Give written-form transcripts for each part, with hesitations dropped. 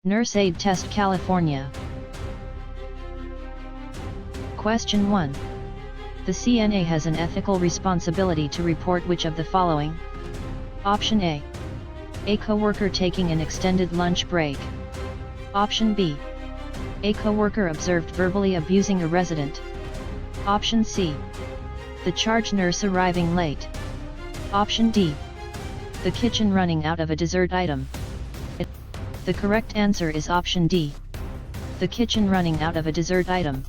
Nurse Aide Test California. Question 1. The CNA has an ethical responsibility to report which of the following? Option A. A coworker taking an extended lunch break. Option B. A coworker observed verbally abusing a resident. Option C. The charge nurse arriving late. Option D. The kitchen running out of a dessert item. The correct answer is option D. The kitchen running out of a dessert item.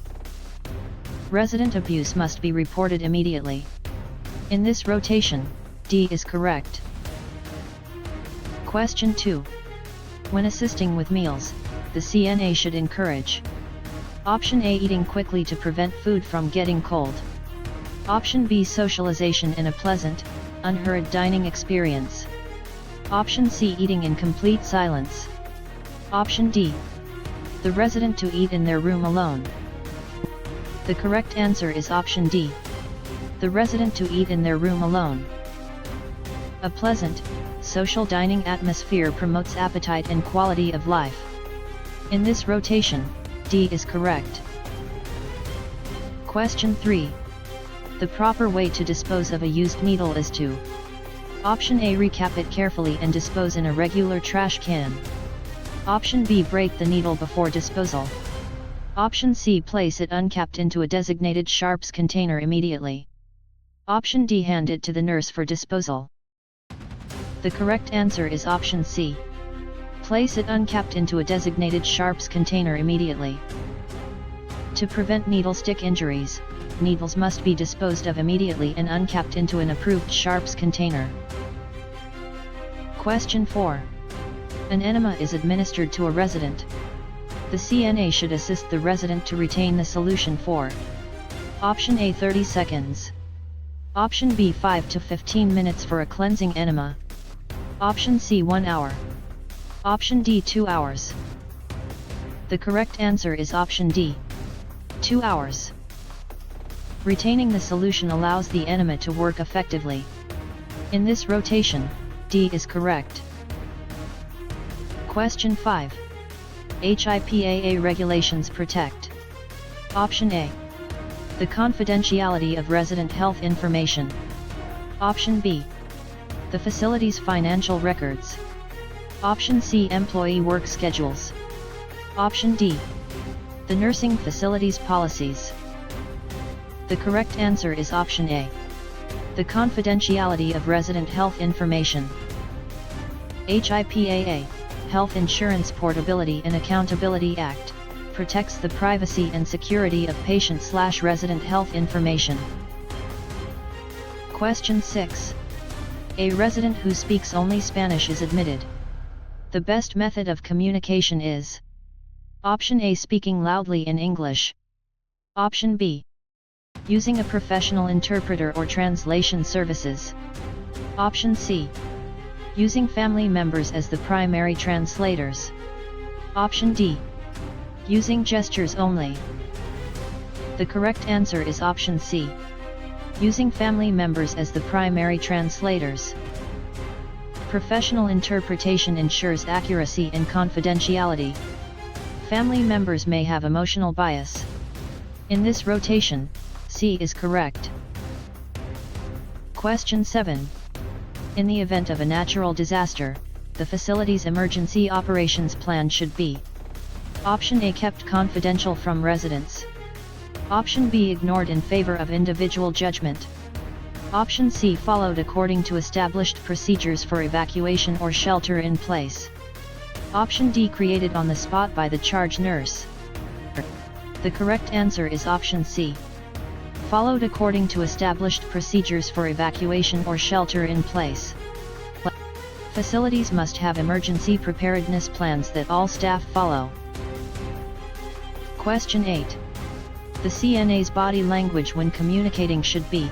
Resident abuse must be reported immediately. In this rotation, D is correct. Question 2. When assisting with meals, the CNA should encourage: Option A. Eating quickly to prevent food from getting cold. Option B. Socialization in a pleasant, unhurried dining experience. Option C. Eating in complete silence. Option D. The resident to eat in their room alone. The correct answer is option D. The resident to eat in their room alone. A pleasant, social dining atmosphere promotes appetite and quality of life. In this rotation, D is correct. Question 3. The proper way to dispose of a used needle is to: Option A. Recap it carefully and dispose in a regular trash can. Option B. Break the needle before disposal. Option C. Place it uncapped into a designated sharps container immediately. Option D. Hand it to the nurse for disposal. The correct answer is option C. Place it uncapped into a designated sharps container immediately. To prevent needle stick injuries, needles must be disposed of immediately and uncapped into an approved sharps container. Question 4. An enema is administered to a resident. The CNA should assist the resident to retain the solution for: Option A. 30 seconds. Option B. 5 to 15 minutes for a cleansing enema. Option C. 1 hour. Option D. 2 hours. The correct answer is option D. 2 hours. Retaining the solution allows the enema to work effectively. In this rotation, D is correct. Question 5. HIPAA regulations protect: Option A. The confidentiality of resident health information. Option B. The facility's financial records. Option C. Employee work schedules. Option D. The nursing facility's policies. The correct answer is option A. The confidentiality of resident health information. HIPAA, Health Insurance Portability and Accountability Act, protects the privacy and security of patient/resident health information. Question 6. A resident who speaks only Spanish is admitted. The best method of communication is: Option A. Speaking loudly in English. Option B. Using a professional interpreter or translation services. Option C. Using family members as the primary translators. Option D. Using gestures only. The correct answer is option C. Using family members as the primary translators. Professional interpretation ensures accuracy and confidentiality. Family members may have emotional bias. In this rotation, C is correct. Question 7. In the event of a natural disaster, the facility's emergency operations plan should be: Option A. Kept confidential from residents. Option B. Ignored in favor of individual judgment. Option C. Followed according to established procedures for evacuation or shelter in place. Option D. Created on the spot by the charge nurse. The correct answer is option C. Followed according to established procedures for evacuation or shelter in place. Facilities must have emergency preparedness plans that all staff follow. Question 8. The CNA's body language when communicating should be: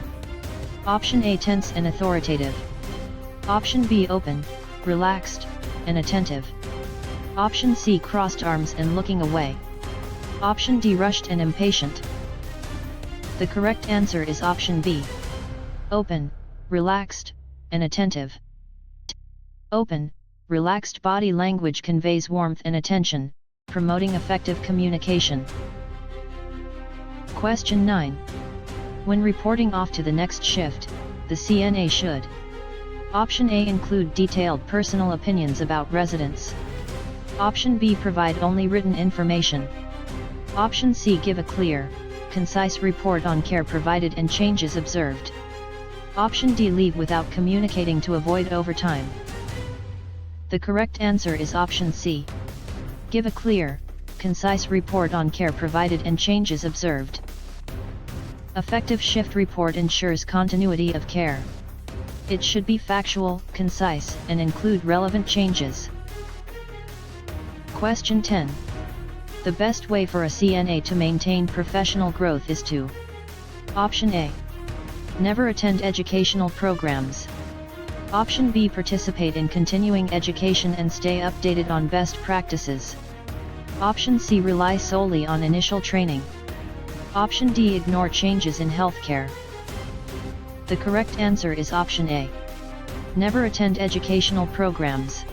Option A. Tense and authoritative. Option B. Open, relaxed, and attentive. Option C. Crossed arms and looking away. Option D. Rushed and impatient. The correct answer is option B. Open, relaxed, and attentive. Open, relaxed body language conveys warmth and attention, promoting effective communication. Question 9. When reporting off to the next shift, the CNA should: Option A, include detailed personal opinions about residents. Option B, provide only written information. Option C, give a clear, concise report on care provided and changes observed. Option D, leave without communicating to avoid overtime. The correct answer is option C. Give a clear, concise report on care provided and changes observed. Effective shift report ensures continuity of care. It should be factual, concise, and include relevant changes. Question 10. The best way for a CNA to maintain professional growth is to: Option A, never attend educational programs. Option B, participate in continuing education and stay updated on best practices. Option C, rely solely on initial training. Option D, ignore changes in healthcare. The correct answer is option A. Never attend educational programs.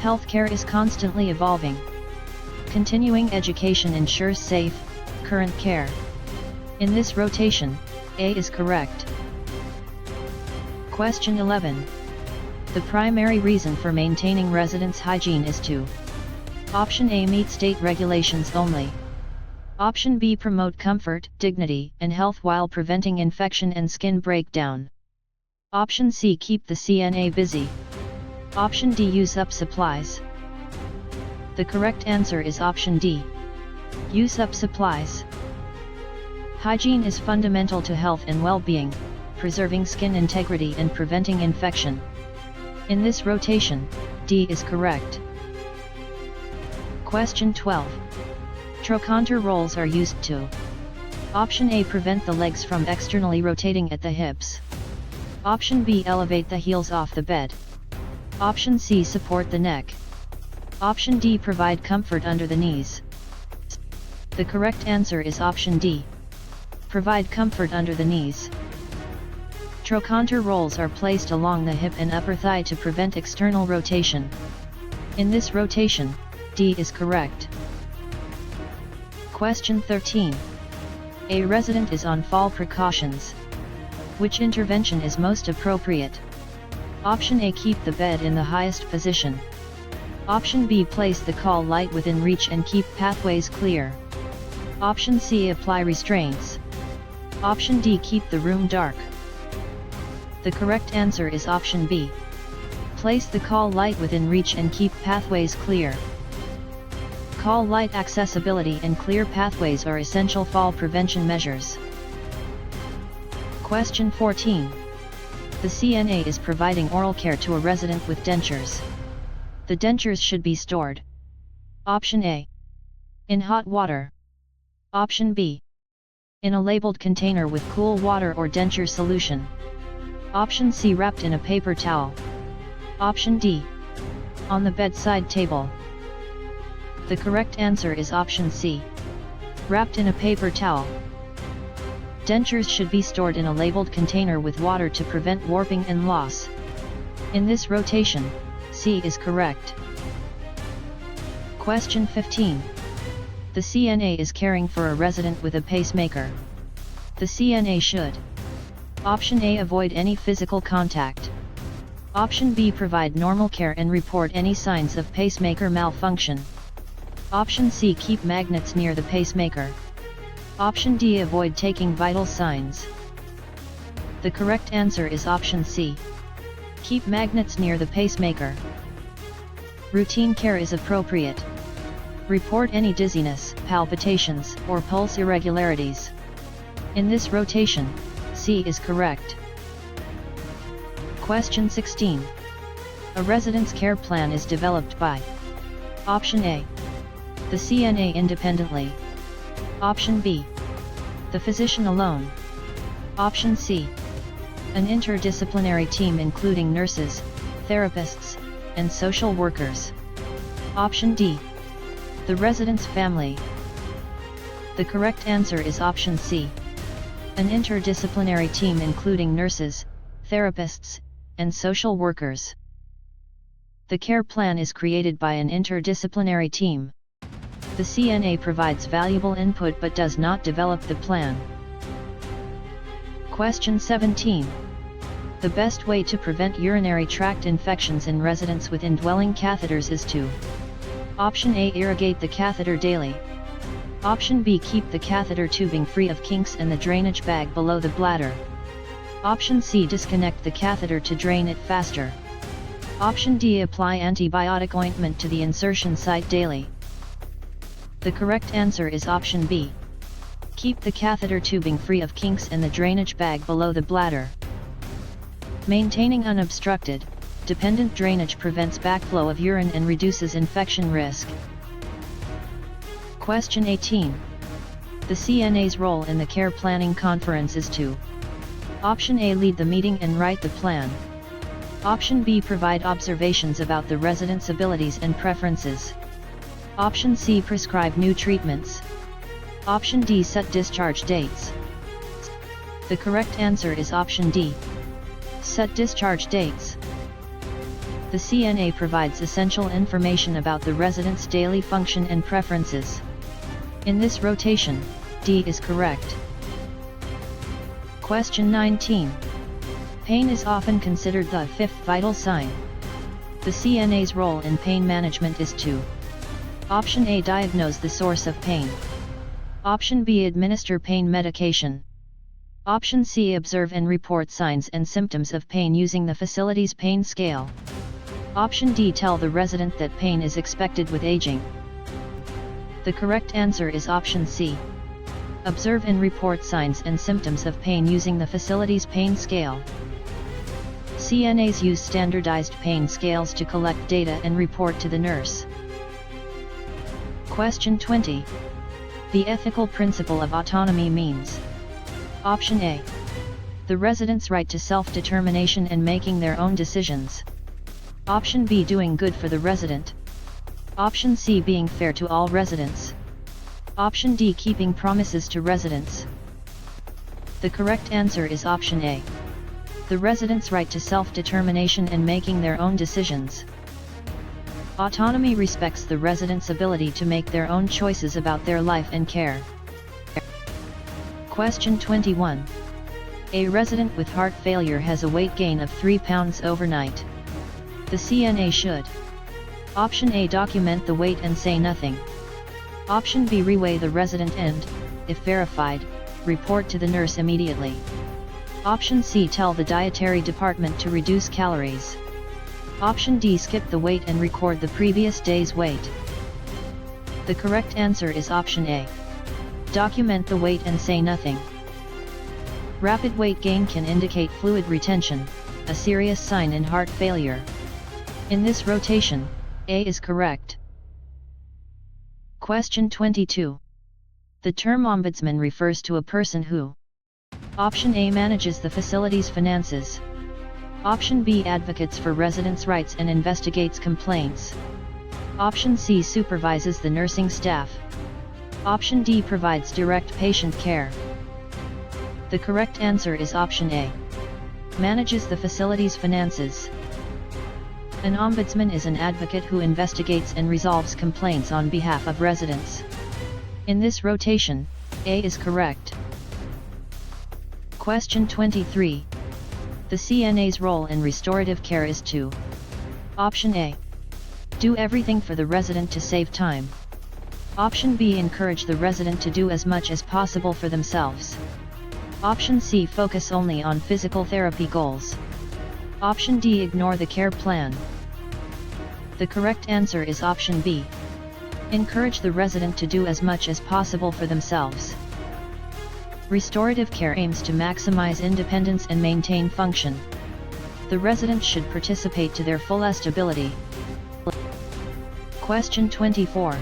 Healthcare is constantly evolving. Continuing education ensures safe, current care. In this rotation, A is correct. Question 11. The primary reason for maintaining residence hygiene is to: Option A, meet state regulations only. Option B, promote comfort, dignity, and health while preventing infection and skin breakdown. Option C, keep the CNA busy. Option D, use up supplies. The correct answer is option D. Use up supplies. Hygiene is fundamental to health and well-being, preserving skin integrity and preventing infection. In this rotation, D is correct. Question 12. Trochanter rolls are used to: Option A, prevent the legs from externally rotating at the hips. Option B, elevate the heels off the bed. Option C, support the neck. Option D, provide comfort under the knees. The correct answer is option D. Provide comfort under the knees. Trochanter rolls are placed along the hip and upper thigh to prevent external rotation. In this rotation, D is correct. Question 13. A resident is on fall precautions. Which intervention is most appropriate? Option A, keep the bed in the highest position. Option B, place the call light within reach and keep pathways clear. Option C, apply restraints. Option D, keep the room dark. The correct answer is option B. Place the call light within reach and keep pathways clear. Call light accessibility and clear pathways are essential fall prevention measures. Question 14. The CNA is providing oral care to a resident with dentures. The dentures should be stored: Option A, in hot water. Option B, in a labeled container with cool water or denture solution. Option C, wrapped in a paper towel. Option D, on the bedside table. The correct answer is option C, wrapped in a paper towel. Dentures should be stored in a labeled container with water to prevent warping and loss. In this rotation, C is correct. Question 15. The CNA is caring for a resident with a pacemaker. The CNA should: Option A, avoid any physical contact. Option B, provide normal care and report any signs of pacemaker malfunction. Option C, keep magnets near the pacemaker. Option D, avoid taking vital signs. The correct answer is option C. Keep magnets near the pacemaker. Routine care is appropriate. Report any dizziness, palpitations, or pulse irregularities. In this rotation, C is correct. Question 16. A residence care plan is developed by: Option A, the CNA independently. Option B, the physician alone. Option C, an interdisciplinary team including nurses, therapists, and social workers. Option D, the resident's family. The correct answer is option C, an interdisciplinary team including nurses, therapists, and social workers. The care plan is created by an interdisciplinary team. The CNA provides valuable input but does not develop the plan. Question 17. The best way to prevent urinary tract infections in residents with indwelling catheters is to: Option A. Irrigate the catheter daily. Option B. Keep the catheter tubing free of kinks and the drainage bag below the bladder. Option C. Disconnect the catheter to drain it faster. Option D. Apply antibiotic ointment to the insertion site daily. The correct answer is option B. Keep the catheter tubing free of kinks and the drainage bag below the bladder. Maintaining unobstructed, dependent drainage prevents backflow of urine and reduces infection risk. Question 18. The CNA's role in the care planning conference is to: Option A. Lead the meeting and write the plan. Option B. Provide observations about the resident's abilities and preferences. Option C. Prescribe new treatments. Option D. Set discharge dates. The correct answer is option D. Set discharge dates. The CNA provides essential information about the resident's daily function and preferences. In this rotation, D is correct. Question 19. Pain is often considered the fifth vital sign. The CNA's role in pain management is to: Option A. Diagnose the source of pain. Option B. Administer pain medication. Option C. Observe and report signs and symptoms of pain using the facility's pain scale. Option D. Tell the resident that pain is expected with aging. The correct answer is option C. Observe and report signs and symptoms of pain using the facility's pain scale. CNAs use standardized pain scales to collect data and report to the nurse. Question 20. The ethical principle of autonomy means: Option A. The resident's right to self-determination and making their own decisions. Option B. Doing good for the resident. Option C. Being fair to all residents. Option D. Keeping promises to residents. The correct answer is option A. The resident's right to self-determination and making their own decisions. Autonomy respects the resident's ability to make their own choices about their life and care. Question 21. A resident with heart failure has a weight gain of 3 pounds overnight. The CNA should: Option A. Document the weight and say nothing. Option B. Reweigh the resident and, if verified, report to the nurse immediately. Option C. Tell the dietary department to reduce calories. Option D. Skip the weight and record the previous day's weight. The correct answer is option A. Document the weight and say nothing. Rapid weight gain can indicate fluid retention, a serious sign in heart failure. In this rotation, A is correct. Question 22. The term ombudsman refers to a person who: Option A. Manages the facility's finances. Option B. Advocates for residents' rights and investigates complaints. Option C. Supervises the nursing staff. Option D. Provides direct patient care. The correct answer is option A. Manages the facility's finances. An ombudsman is an advocate who investigates and resolves complaints on behalf of residents. In this rotation, A is correct. Question 23. The CNA's role in restorative care is to: Option A. Do everything for the resident to save time. Option B. Encourage the resident to do as much as possible for themselves. Option C. Focus only on physical therapy goals. Option D. Ignore the care plan. The correct answer is option B. Encourage the resident to do as much as possible for themselves. Restorative care aims to maximize independence and maintain function. The resident should participate to their fullest ability. Question 24.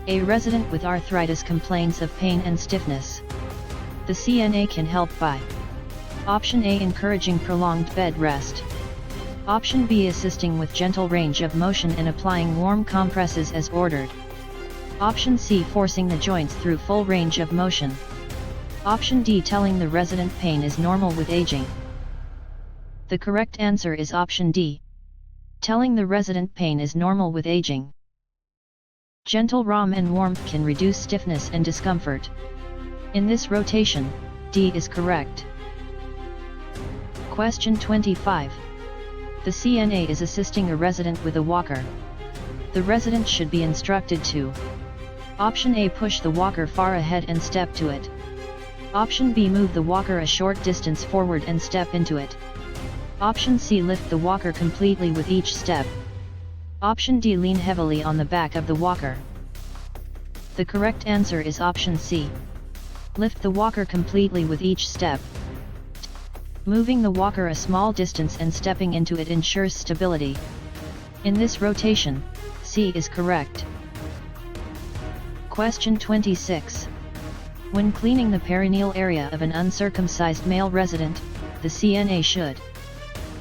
A resident with arthritis complains of pain and stiffness. The CNA can help by: Option A. Encouraging prolonged bed rest. Option B. Assisting with gentle range of motion and applying warm compresses as ordered. Option C. Forcing the joints through full range of motion. Option D. Telling the resident pain is normal with aging. The correct answer is option D. Telling the resident pain is normal with aging. Gentle ROM and warmth can reduce stiffness and discomfort. In this rotation, D is correct. Question 25. The CNA is assisting a resident with a walker. The resident should be instructed to: Option A, push the walker far ahead and step to it. Option B, move the walker a short distance forward and step into it. Option C, lift the walker completely with each step. Option D, lean heavily on the back of the walker. The correct answer is option C. Lift the walker completely with each step. Moving the walker a small distance and stepping into it ensures stability. In this rotation, C is correct. Question 26. When cleaning the perineal area of an uncircumcised male resident, the CNA should: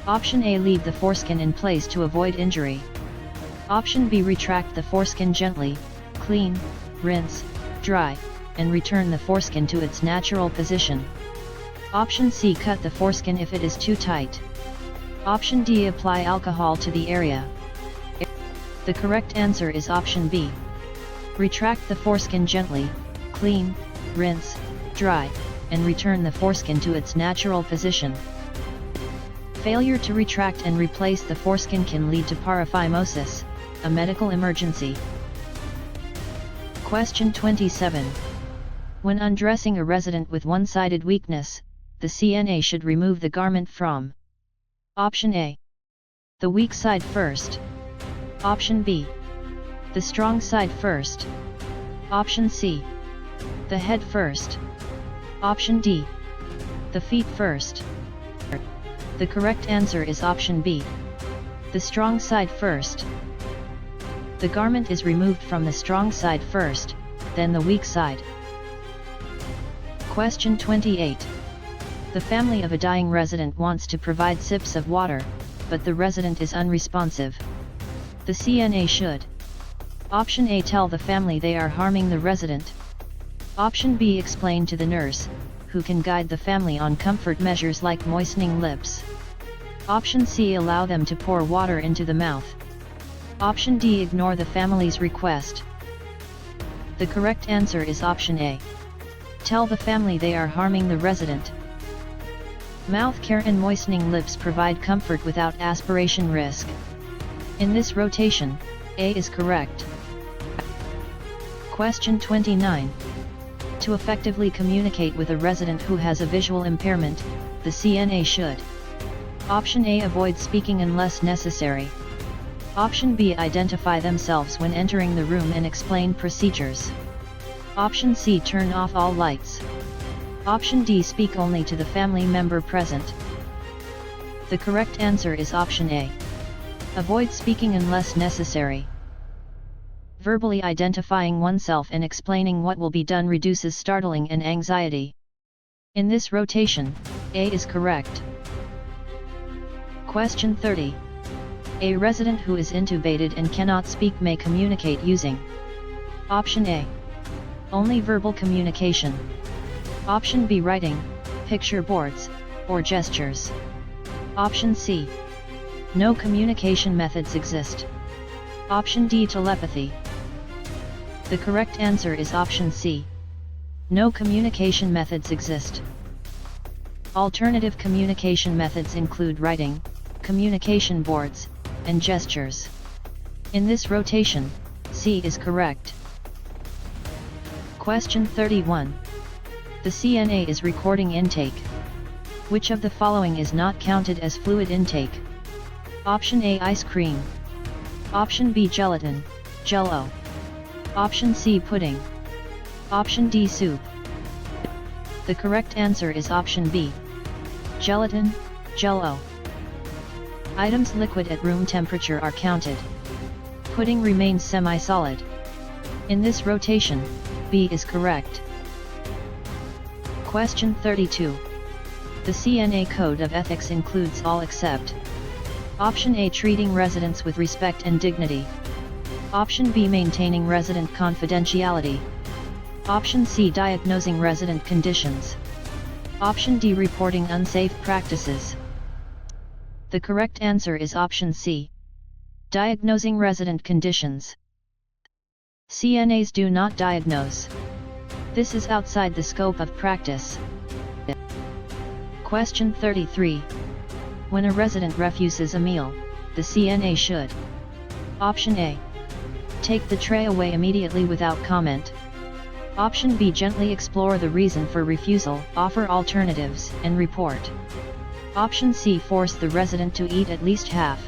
Option A, leave the foreskin in place to avoid injury. Option B, retract the foreskin gently, clean, rinse, dry, and return the foreskin to its natural position. Option C, cut the foreskin if it is too tight. Option D, apply alcohol to the area. The correct answer is option B. Retract the foreskin gently, clean, rinse, dry, and return the foreskin to its natural position. Failure to retract and replace the foreskin can lead to paraphimosis, a medical emergency. Question 27. When undressing a resident with one-sided weakness, the CNA should remove the garment from: Option A, the weak side first. Option B, the strong side first. Option C, the head first. Option D, the feet first. The correct answer is option B, the strong side first. The garment is removed from the strong side first, then the weak side. Question 28. The family of a dying resident wants to provide sips of water, but the resident is unresponsive. The CNA should: Option A, tell the family they are harming the resident. Option B, explain to the nurse, who can guide the family on comfort measures like moistening lips. Option C, allow them to pour water into the mouth. Option D, ignore the family's request. The correct answer is option A. Tell the family they are harming the resident. Mouth care and moistening lips provide comfort without aspiration risk. In this rotation, A is correct. Question 29. To effectively communicate with a resident who has a visual impairment, the CNA should: Option A, avoid speaking unless necessary. Option B, identify themselves when entering the room and explain procedures. Option C, turn off all lights. Option D, speak only to the family member present. The correct answer is option A. Avoid speaking unless necessary. Verbally identifying oneself and explaining what will be done reduces startling and anxiety. In this rotation, A is correct. Question 30. A resident who is intubated and cannot speak may communicate using: Option A, only verbal communication. Option B, writing, picture boards, or gestures. Option C, no communication methods exist. Option D, telepathy. The correct answer is option C. No communication methods exist. Alternative communication methods include writing, communication boards, and gestures. In this rotation, C is correct. Question 31. The CNA is recording intake. Which of the following is not counted as fluid intake? Option A, ice cream. Option B, gelatin, Jell-O. Option C, pudding. Option D, soup. The correct answer is option B, gelatin, Jell-O. Items liquid at room temperature are counted. Pudding remains semi-solid. In this rotation, B is correct. Question 32. The CNA Code of Ethics includes all except: Option A, treating residents with respect and dignity. Option B, maintaining resident confidentiality. Option C, diagnosing resident conditions. Option D, reporting unsafe practices. The correct answer is option C, Diagnosing resident conditions. CNAs do not diagnose. This is outside the scope of practice. Question 33. When a resident refuses a meal, the CNA should: Option A. Take the tray away immediately without comment. Option B. Gently explore the reason for refusal, offer alternatives, and report. Option C. Force the resident to eat at least half.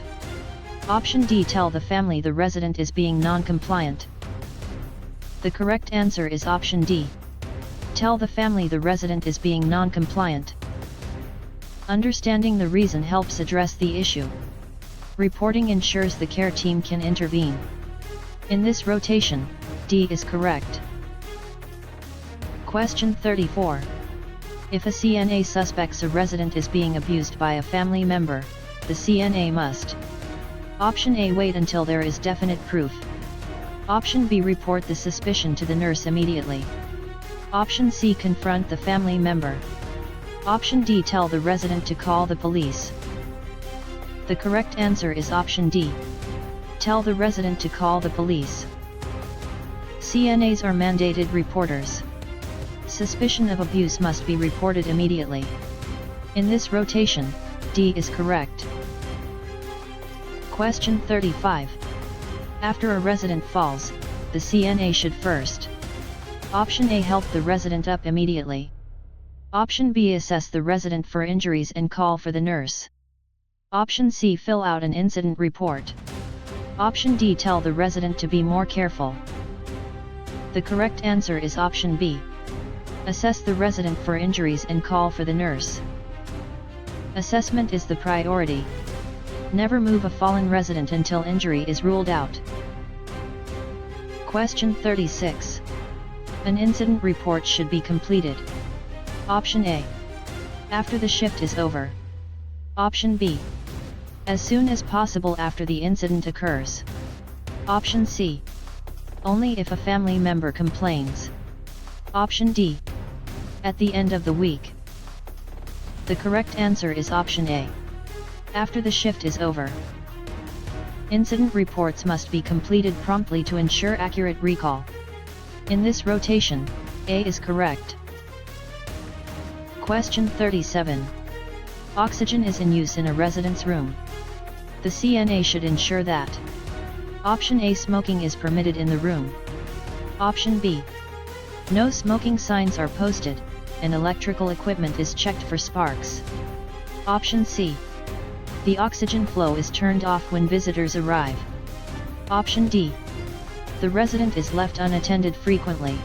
Option D. Tell the family the resident is being non-compliant. The correct answer is option D. Tell the family the resident is being non-compliant. Understanding the reason helps address the issue. Reporting ensures the care team can intervene. In this rotation, D is correct. Question 34. If a CNA suspects a resident is being abused by a family member, the CNA must: Option A. Wait until there is definite proof. Option B. Report the suspicion to the nurse immediately. Option C. Confront the family member. Option D. Tell the resident to call the police. The correct answer is option D. Tell the resident to call the police. CNAs are mandated reporters. Suspicion of abuse must be reported immediately. In this rotation, D is correct. Question 35. After a resident falls, the CNA should first: Option A. Help the resident up immediately. Option B. Assess the resident for injuries and call for the nurse. Option C. Fill out an incident report. Option D. Tell the resident to be more careful. The correct answer is option B. Assess the resident for injuries and call for the nurse. Assessment is the priority. Never move a fallen resident until injury is ruled out. Question 36. An incident report should be completed. Option A. After the shift is over. Option B. As soon as possible after the incident occurs. Option C. Only if a family member complains. Option D. At the end of the week. The correct answer is option A. After the shift is over. Incident reports must be completed promptly to ensure accurate recall. In this rotation, A is correct. Question 37. Oxygen is in use in a resident's room. The CNA should ensure that: Option A. Smoking is permitted in the room. Option B. No smoking signs are posted, and electrical equipment is checked for sparks. Option C. The oxygen flow is turned off when visitors arrive. Option D. The resident is left unattended frequently.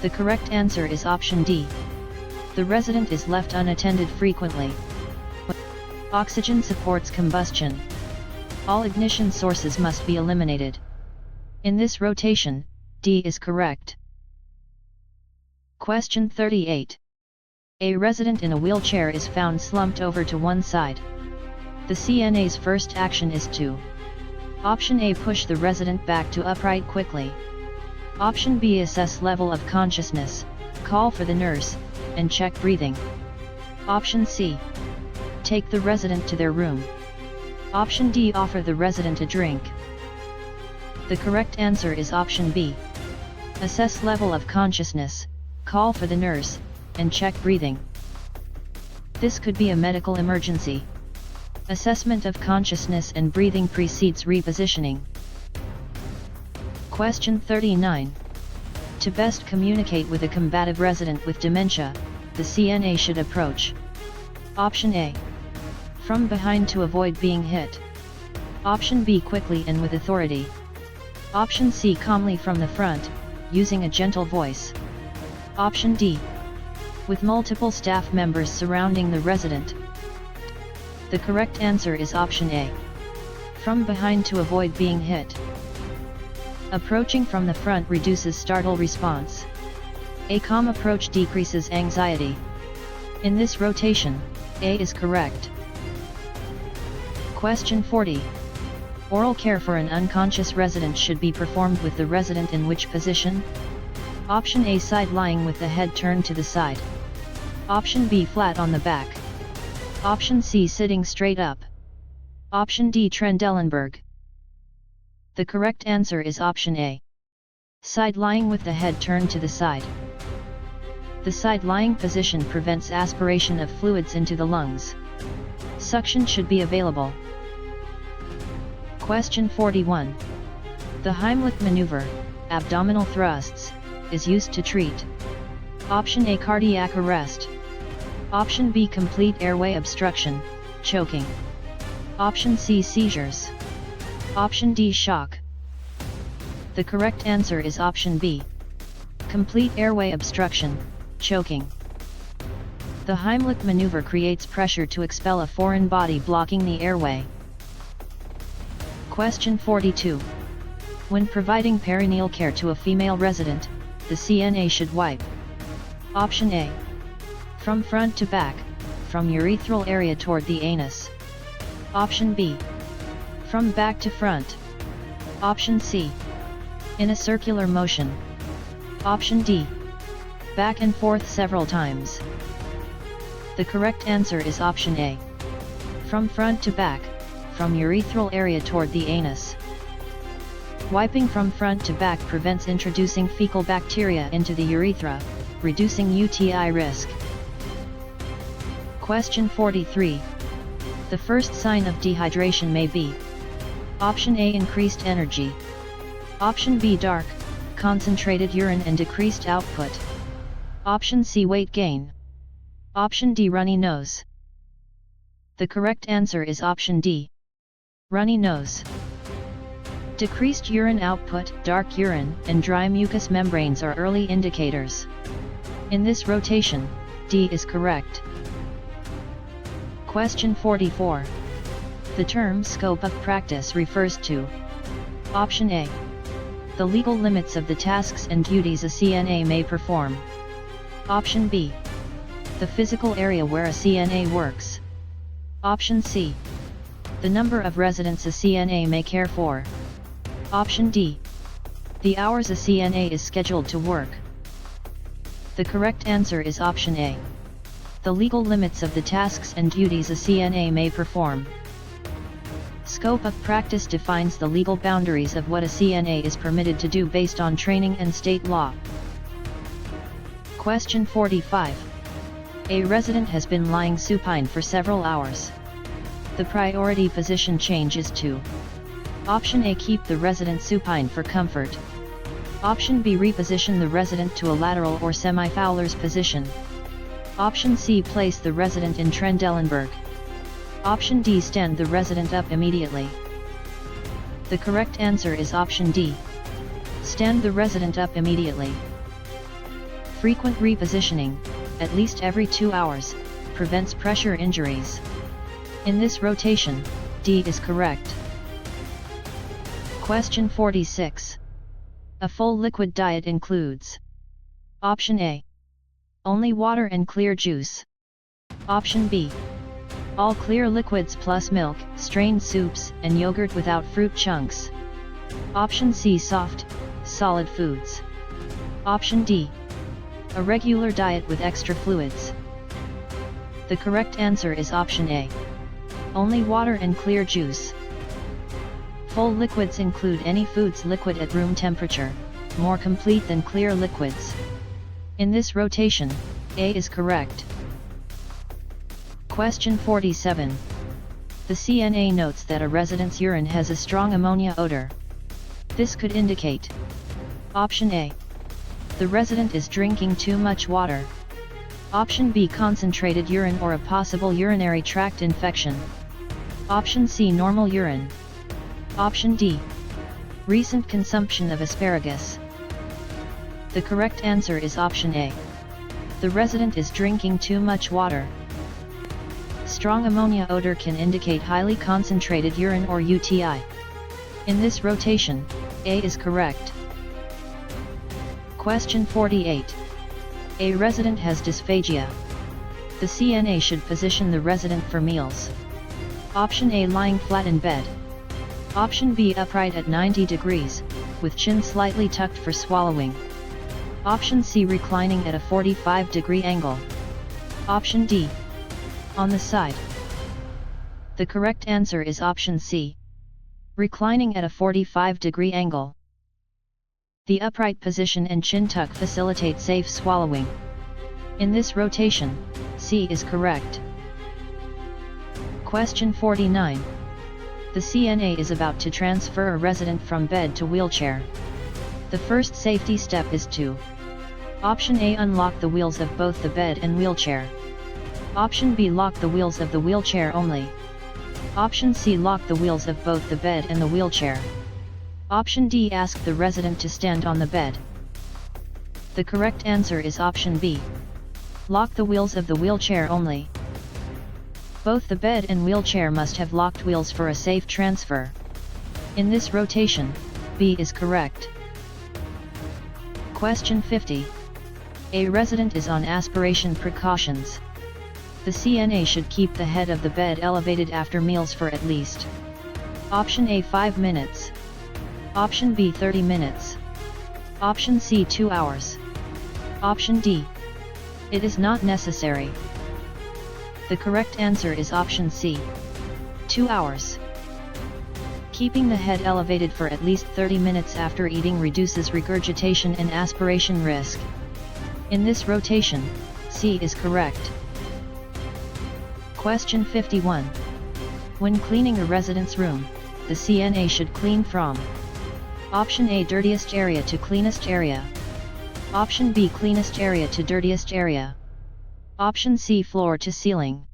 The correct answer is option D. The resident is left unattended frequently. Oxygen supports combustion. All ignition sources must be eliminated. In this rotation, D is correct. Question 38. A resident in a wheelchair is found slumped over to one side. The CNA's first action is to: Option A. Push the resident back to upright quickly. Option B. Assess level of consciousness, call for the nurse, and check breathing. Option C. Take the resident to their room. Option D. Offer the resident a drink. The correct answer is option B. Assess level of consciousness, call for the nurse, and check breathing. This could be a medical emergency. Assessment of consciousness and breathing precedes repositioning. Question 39. To best communicate with a combative resident with dementia, the CNA should approach: Option A. From behind to avoid being hit. Option B. Quickly and with authority. Option C. Calmly from the front, using a gentle voice. Option D. With multiple staff members surrounding the resident. The correct answer is option A. From behind to avoid being hit. Approaching from the front reduces startle response. A calm approach decreases anxiety. In this rotation, A is correct. Question 40. Oral care for an unconscious resident should be performed with the resident in which position? Option A. Side lying with the head turned to the side. Option B. Flat on the back. Option C. Sitting straight up. Option D. Trendelenburg. The correct answer is option A. Side lying with the head turned to the side. The side lying position prevents aspiration of fluids into the lungs. Suction should be available. Question 41. The Heimlich maneuver, abdominal thrusts, is used to treat option A. Cardiac arrest. Option B. Complete airway obstruction, choking. Option C. Seizures. Option D. Shock. The correct answer is option B. Complete airway obstruction, choking. The Heimlich maneuver creates pressure to expel a foreign body blocking the airway. Question 42. When providing perineal care to a female resident, the CNA should wipe. Option A. From front to back, from urethral area toward the anus. Option B. From back to front. Option C. In a circular motion. Option D. Back and forth several times. The correct answer is option A. From front to back, from urethral area toward the anus. Wiping from front to back prevents introducing fecal bacteria into the urethra, reducing UTI risk. Question 43. The first sign of dehydration may be option A. Increased energy. Option B. Dark, concentrated urine and decreased output. Option C. Weight gain. Option D. Runny nose. The correct answer is option D. Runny nose. Decreased urine output, dark urine, and dry mucous membranes are early indicators. In this rotation, D is correct. Question 44. The term scope of practice refers to option A. The legal limits of the tasks and duties a CNA may perform. Option B. The physical area where a CNA works. Option C. The number of residents a CNA may care for. Option D. The hours a CNA is scheduled to work. The correct answer is option A. The legal limits of the tasks and duties a CNA may perform. Scope of practice defines the legal boundaries of what a CNA is permitted to do based on training and state law. Question 45. A resident has been lying supine for several hours. The priority position change is to option A. Keep the resident supine for comfort. Option B. Reposition the resident to a lateral or semi-Fowler's position. Option C. Place the resident in Trendelenburg. Option D. Stand the resident up immediately. The correct answer is option D. Stand the resident up immediately. Frequent repositioning, at least every 2 hours, prevents pressure injuries. In this rotation, D is correct. Question 46. A full liquid diet includes option A. Only water and clear juice. Option B. All clear liquids plus milk, strained soups, and yogurt without fruit chunks. Option C. Soft, solid foods. Option D. A regular diet with extra fluids. The correct answer is option A. Only water and clear juice. Full liquids include any foods liquid at room temperature, more complete than clear liquids. In this rotation, A is correct. Question 47. The CNA notes that a resident's urine has a strong ammonia odor. This could indicate option A. The resident is drinking too much water. Option B. Concentrated urine or a possible urinary tract infection. Option C. Normal urine. Option D. Recent consumption of asparagus. The correct answer is option A. The resident is drinking too much water. Strong ammonia odor can indicate highly concentrated urine or UTI. In this rotation, A is correct. Question 48. A resident has dysphagia. The CNA should position the resident for meals. Option A. Lying flat in bed. Option B. Upright at 90 degrees, with chin slightly tucked for swallowing. Option C. Reclining at a 45-degree angle. Option D. On the side. The correct answer is option C. Reclining at a 45-degree angle. The upright position and chin tuck facilitate safe swallowing. In this rotation, C is correct. Question 49. The CNA is about to transfer a resident from bed to wheelchair. The first safety step is to: Option A, unlock the wheels of both the bed and wheelchair. Option B, lock the wheels of the wheelchair only. Option C, lock the wheels of both the bed and the wheelchair. Option D, ask the resident to stand on the bed. The correct answer is option B. Lock the wheels of the wheelchair only. Both the bed and wheelchair must have locked wheels for a safe transfer. In this rotation, B is correct. Question 50. A resident is on aspiration precautions. The CNA should keep the head of the bed elevated after meals for at least: Option A, 5 minutes. Option B, 30 minutes. Option C, 2 hours. Option D, it is not necessary. The correct answer is option C. 2 hours. Keeping the head elevated for at least 30 minutes after eating reduces regurgitation and aspiration risk. In this rotation, C is correct. Question 51. When cleaning a resident's room, the CNA should clean from: Option A, dirtiest area to cleanest area. Option B, cleanest area to dirtiest area. Option C, floor to ceiling.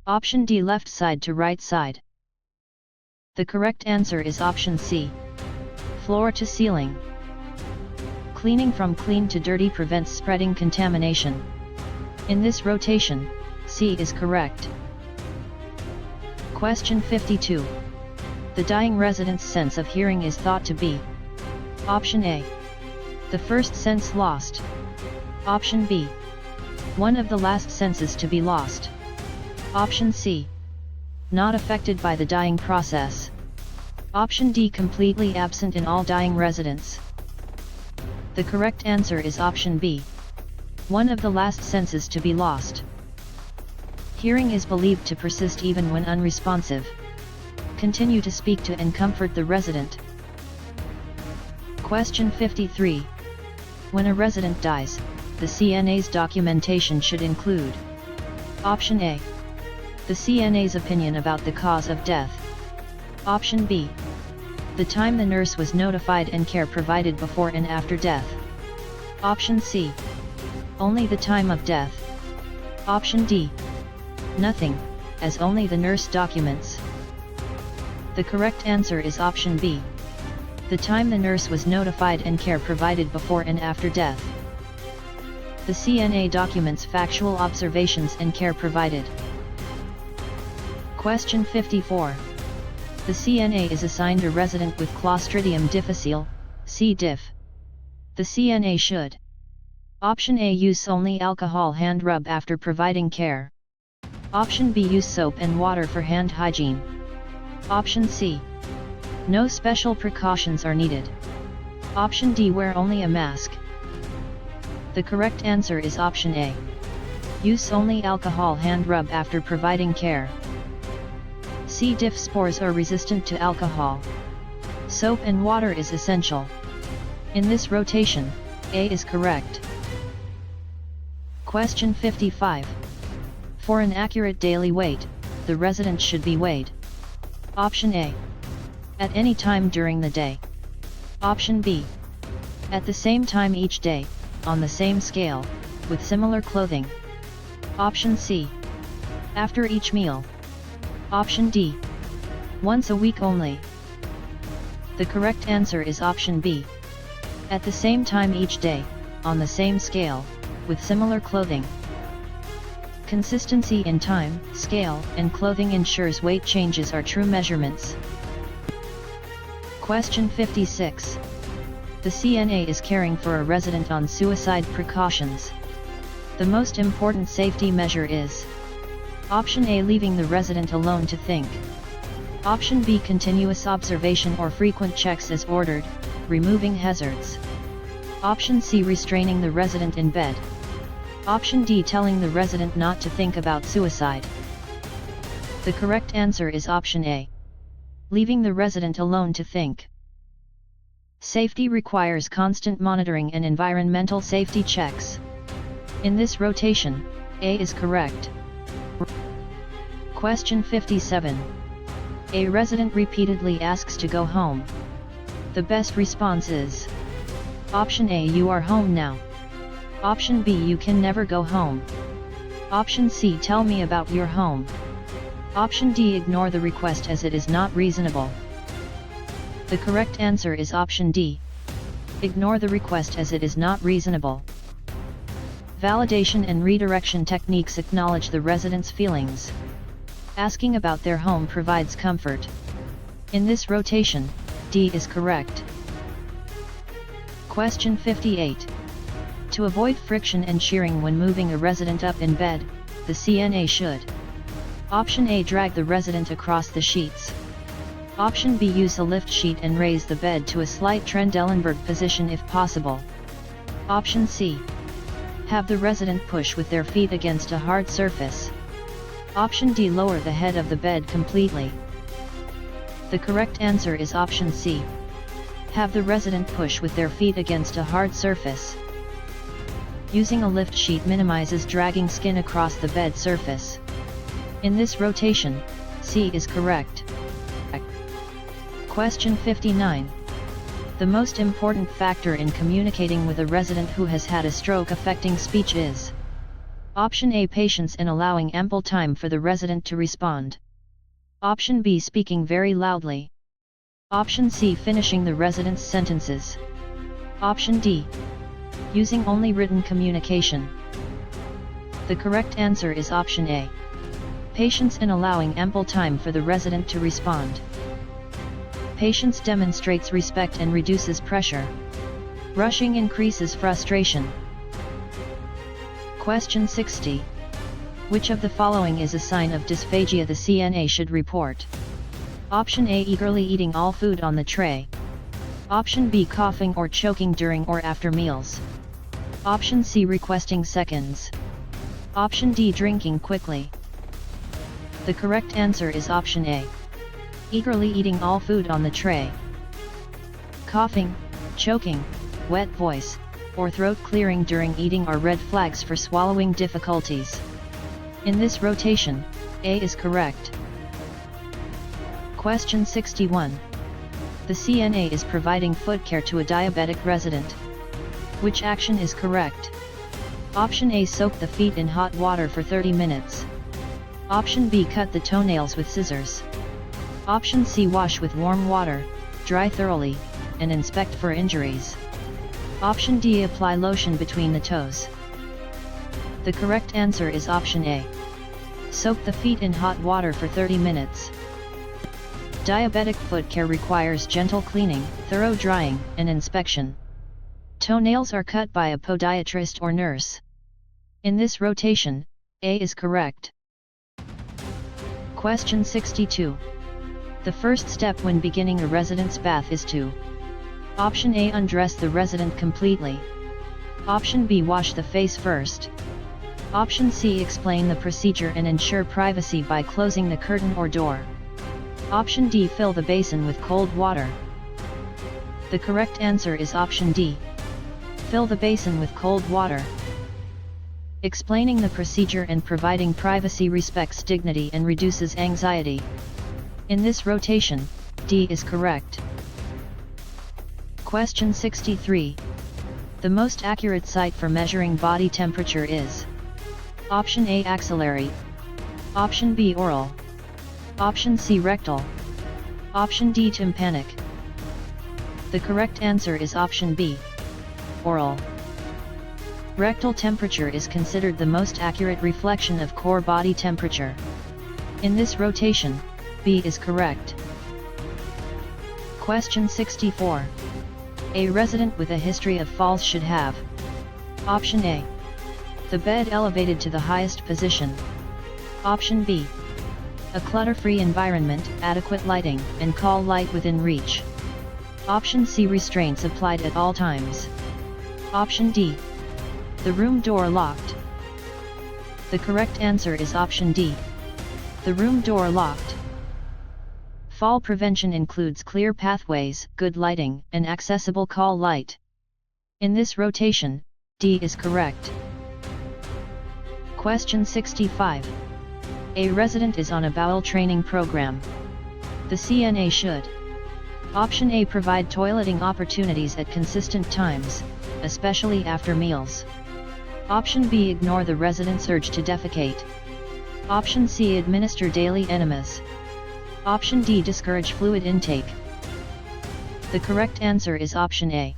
Option D, left side to right side. The correct answer is option C. Floor to ceiling. Cleaning from clean to dirty prevents spreading contamination. In this rotation, C is correct. Question 52. The dying resident's sense of hearing is thought to be: Option A, the first sense lost. Option B, one of the last senses to be lost. Option C, not affected by the dying process. Option D, completely absent in all dying residents. The correct answer is option B, one of the last senses to be lost. Hearing is believed to persist even when unresponsive. Continue to speak to and comfort the resident. Question 53. When a resident dies, the CNA's documentation should include: Option A, the CNA's opinion about the cause of death. Option B, the time the nurse was notified and care provided before and after death. Option C, only the time of death. Option D, nothing, as only the nurse documents. The correct answer is option B, the time the nurse was notified and care provided before and after death. The CNA documents factual observations and care provided. Question 54. The CNA is assigned a resident with Clostridium difficile, C. diff. The CNA should: Option A, use only alcohol hand rub after providing care. Option B, use soap and water for hand hygiene. Option C, no special precautions are needed. Option D, wear only a mask. The correct answer is option A, use only alcohol hand rub after providing care. C. diff spores are resistant to alcohol. Soap and water is essential. In this rotation, A is correct. Question 55. For an accurate daily weight, the resident should be weighed: Option A, at any time during the day. Option B, at the same time each day, on the same scale, with similar clothing. Option C, after each meal. Option D, once a week only. The correct answer is option B, at the same time each day, on the same scale, with similar clothing. Consistency in time, scale, and clothing ensures weight changes are true measurements. Question 56. The CNA is caring for a resident on suicide precautions. The most important safety measure is: Option A, leaving the resident alone to think. Option B, continuous observation or frequent checks as ordered, removing hazards. Option C, restraining the resident in bed. Option D, telling the resident not to think about suicide. The correct answer is option A. Leaving the resident alone to think. Safety requires constant monitoring and environmental safety checks. In this rotation, A is correct. Question 57. A resident repeatedly asks to go home. The best response is: option A, you are home now. Option B, you can never go home. Option C, tell me about your home. Option D, ignore the request as it is not reasonable. The correct answer is option D. Ignore the request as it is not reasonable. Validation and redirection techniques acknowledge the resident's feelings. Asking about their home provides comfort. In this rotation, D is correct. Question 58. To avoid friction and shearing when moving a resident up in bed, the CNA should: option A, drag the resident across the sheets. Option B, use a lift sheet and raise the bed to a slight Trendelenburg position if possible. Option C, have the resident push with their feet against a hard surface. Option D, lower the head of the bed completely. The correct answer is option C. Have the resident push with their feet against a hard surface. Using a lift sheet minimizes dragging skin across the bed surface. In this rotation, C is correct. Question 59. The most important factor in communicating with a resident who has had a stroke affecting speech is: option A, patience and allowing ample time for the resident to respond. Option B, speaking very loudly. Option C, finishing the resident's sentences. Option D, using only written communication. The correct answer is option A. Patience and allowing ample time for the resident to respond. Patience demonstrates respect and reduces pressure. Rushing increases frustration. Question 60. Which of the following is a sign of dysphagia the CNA should report? Option A, eagerly eating all food on the tray. Option B, coughing or choking during or after meals. Option C, requesting seconds. Option D, drinking quickly. The correct answer is option A. Eagerly eating all food on the tray. Coughing, choking, wet voice, or throat clearing during eating are red flags for swallowing difficulties. In this rotation, A is correct. Question 61. The CNA is providing foot care to a diabetic resident. Which action is correct? Option A, soak the feet in hot water for 30 minutes. Option B, cut the toenails with scissors. Option C, wash with warm water, dry thoroughly, and inspect for injuries. Option D, apply lotion between the toes. The correct answer is option A. Soak the feet in hot water for 30 minutes. Diabetic foot care requires gentle cleaning, thorough drying, and inspection. Toenails are cut by a podiatrist or nurse. In this rotation, A is correct. Question 62. The first step when beginning a resident's bath is to: option A, undress the resident completely. Option B, wash the face first. Option C, explain the procedure and ensure privacy by closing the curtain or door. Option D, fill the basin with cold water. The correct answer is option D. Fill the basin with cold water. Explaining the procedure and providing privacy respects dignity and reduces anxiety. In this rotation, D is correct. Question 63. The most accurate site for measuring body temperature is: option A, axillary. Option B, oral. Option C, rectal. Option D, tympanic. The correct answer is option B, oral. Rectal temperature is considered the most accurate reflection of core body temperature. In this rotation, B is correct. Question 64. A resident with a history of falls should have: option A, the bed elevated to the highest position. Option B, a clutter-free environment, adequate lighting, and call light within reach. Option C, restraints applied at all times. Option D, the room door locked. The correct answer is option D, The room door locked. Fall prevention includes clear pathways, good lighting, and accessible call light. In this rotation, D is correct. Question 65. A resident is on a bowel training program. The CNA should: Option A, provide toileting opportunities at consistent times, especially after meals. Option B, ignore the resident's urge to defecate. Option C, administer daily enemas. Option D, discourage fluid intake. The correct answer is option A.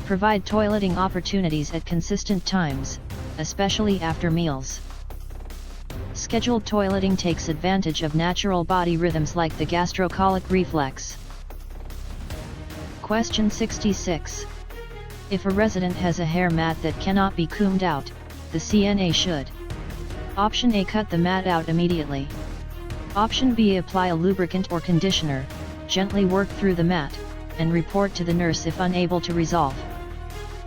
Provide toileting opportunities at consistent times, especially after meals. Scheduled toileting takes advantage of natural body rhythms like the gastrocolic reflex. Question 66. If a resident has a hair mat that cannot be combed out, the CNA should: Option A, cut the mat out immediately. Option B, apply a lubricant or conditioner, gently work through the mat, and report to the nurse if unable to resolve.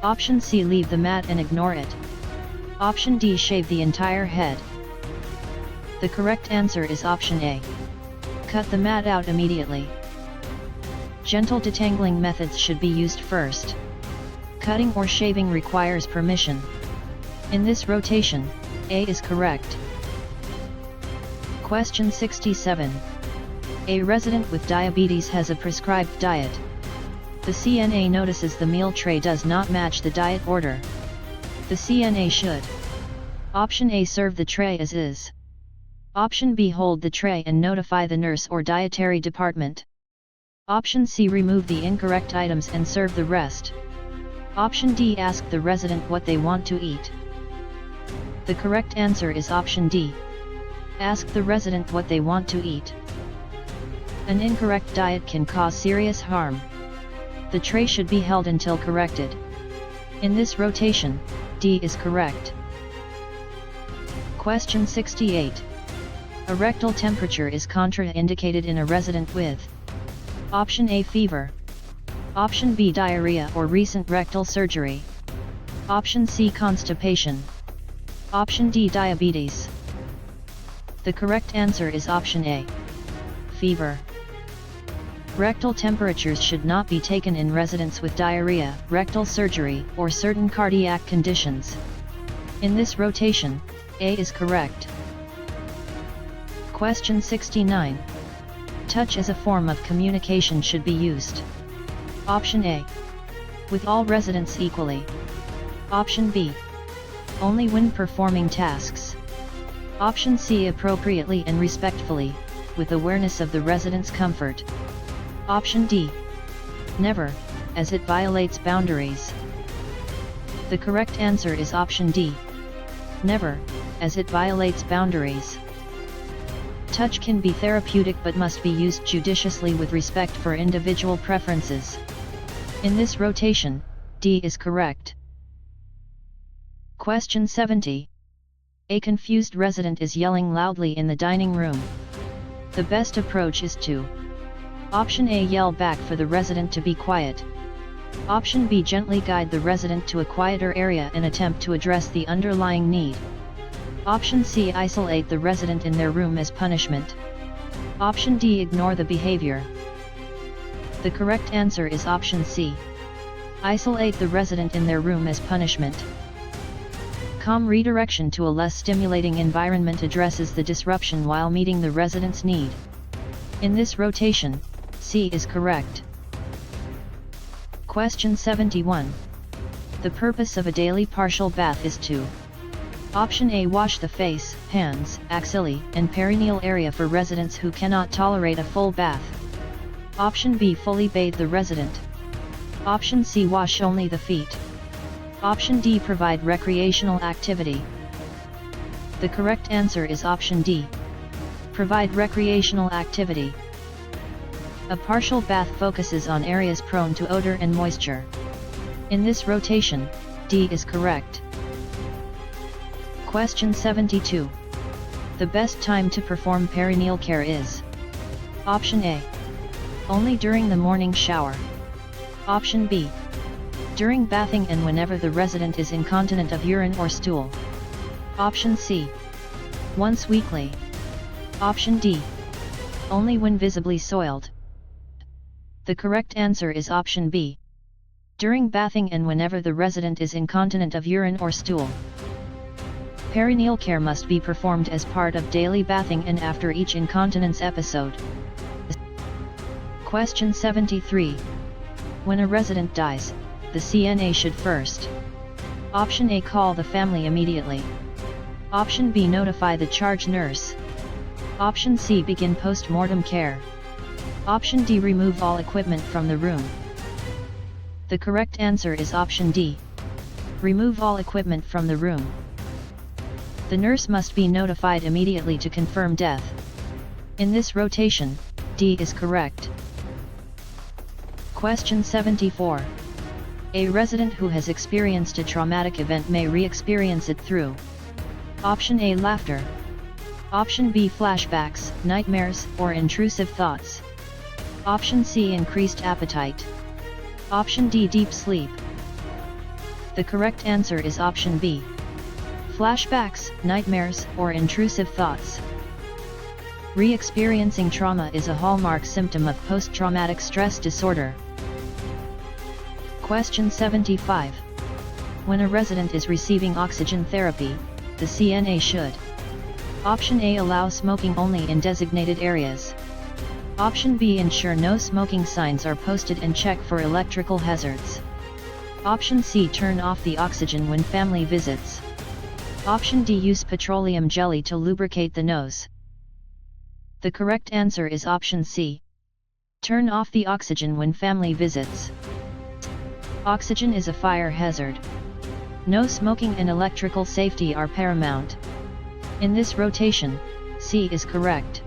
Option C, leave the mat and ignore it. Option D, shave the entire head. The correct answer is option A. Cut the mat out immediately. Gentle detangling methods should be used first. Cutting or shaving requires permission. In this rotation, A is correct. Question 67. A resident with diabetes has a prescribed diet. The CNA notices the meal tray does not match the diet order. The CNA should: Option A, serve the tray as is. Option B, hold the tray and notify the nurse or dietary department. Option C, remove the incorrect items and serve the rest. Option D, ask the resident what they want to eat. The correct answer is option D. Ask the resident what they want to eat. An incorrect diet can cause serious harm. The tray should be held until corrected. In this rotation, D is correct. Question 68. A rectal temperature is contraindicated in a resident with: Option A, fever. Option B, diarrhea or recent rectal surgery. Option C, constipation. Option D, diabetes. The correct answer is option A. Fever. Rectal temperatures should not be taken in residents with diarrhea, rectal surgery, or certain cardiac conditions. In this rotation, A is correct. Question 69. Touch as a form of communication should be used. Option A: with all residents equally. Option B: only when performing tasks. Option C: appropriately and respectfully, with awareness of the resident's comfort. Option D: never, as it violates boundaries. The correct answer is option D: never, as it violates boundaries. Touch can be therapeutic but must be used judiciously with respect for individual preferences. In this rotation, D is correct. Question 70. A confused resident is yelling loudly in the dining room. The best approach is to: Option A, yell back for the resident to be quiet. Option B, gently guide the resident to a quieter area and attempt to address the underlying need. Option C, isolate the resident in their room as punishment. Option D, ignore the behavior. The correct answer is option C. Isolate the resident in their room as punishment. Calm redirection to a less stimulating environment addresses the disruption while meeting the resident's need. In this rotation, C is correct. Question 71. The purpose of a daily partial bath is to: Option A, wash the face, hands, axilla, and perineal area for residents who cannot tolerate a full bath. Option B, fully bathe the resident. Option C, wash only the feet. Option D, provide recreational activity. The correct answer is option D. Provide recreational activity. A partial bath focuses on areas prone to odor and moisture. In this rotation, D is correct. Question 72. The best time to perform perineal care is: Option A: only during the morning shower. Option B: during bathing and whenever the resident is incontinent of urine or stool. Option C: once weekly. Option D. Only when visibly soiled. The correct answer is option B. During bathing and whenever the resident is incontinent of urine or stool. Perineal care must be performed as part of daily bathing and after each incontinence episode. Question 73. When a resident dies, the CNA should first. Option A. Call the family immediately. Option B. Notify the charge nurse. Option C. Begin post-mortem care. Option D. Remove all equipment from the room. The correct answer is option D. Remove all equipment from the room. The nurse must be notified immediately to confirm death. In this rotation, D is correct. Question 74. A resident who has experienced a traumatic event may re-experience it through. Option A. Laughter. Option B. Flashbacks, nightmares, or intrusive thoughts. Option C. Increased appetite. Option D. Deep sleep. The correct answer is option B. Flashbacks, nightmares, or intrusive thoughts. Re-experiencing trauma is a hallmark symptom of post-traumatic stress disorder. Question 75. When a resident is receiving oxygen therapy, the CNA should. Option A. Allow smoking only in designated areas. Option B. Ensure no smoking signs are posted and check for electrical hazards. Option C. Turn off the oxygen when family visits. Option D. Use petroleum jelly to lubricate the nose. The correct answer is option C. Turn off the oxygen when family visits. Oxygen is a fire hazard. No smoking and electrical safety are paramount. In this rotation, C is correct.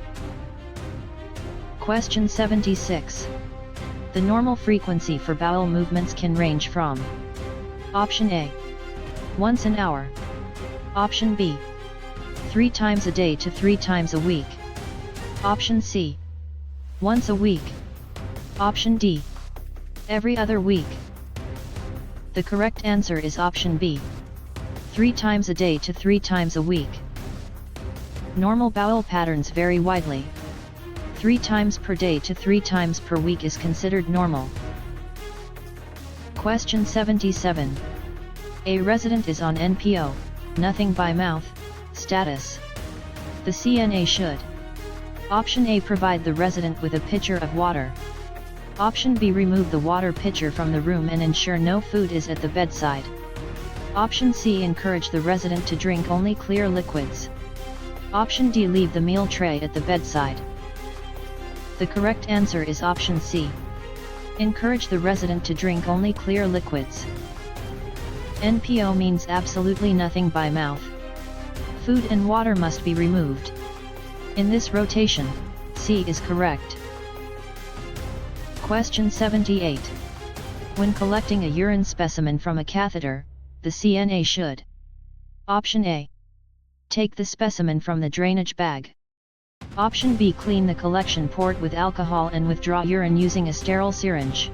Question 76. The normal frequency for bowel movements can range from. Option A. Once an hour. Option B. 3 times a day to 3 times a week. Option C. Once a week. Option D. Every other week. The correct answer is option B. 3 times a day to 3 times a week. Normal bowel patterns vary widely. 3 times per day to 3 times per week is considered normal. Question 77. A resident is on NPO, nothing by mouth, status. The CNA should. Option A. Provide the resident with a pitcher of water. Option B. Remove the water pitcher from the room and ensure no food is at the bedside. Option C. Encourage the resident to drink only clear liquids. Option D. Leave the meal tray at the bedside. The correct answer is option C. Encourage the resident to drink only clear liquids. NPO means absolutely nothing by mouth. Food and water must be removed. In this rotation, C is correct. Question 78. When collecting a urine specimen from a catheter, the CNA should. Option A. Take the specimen from the drainage bag. Option B. Clean the collection port with alcohol and withdraw urine using a sterile syringe.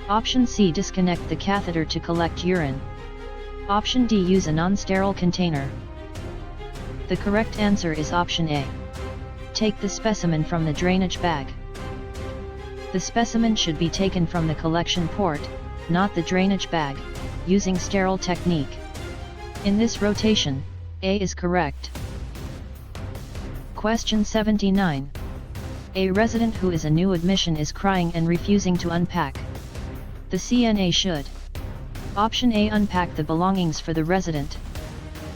Option C. Disconnect the catheter to collect urine. Option D. Use a non-sterile container. The correct answer is option A. Take the specimen from the drainage bag. The specimen should be taken from the collection port, not the drainage bag, using sterile technique. In this rotation, A is correct. Question 79. A resident who is a new admission is crying and refusing to unpack. The CNA should. Option A. Unpack the belongings for the resident.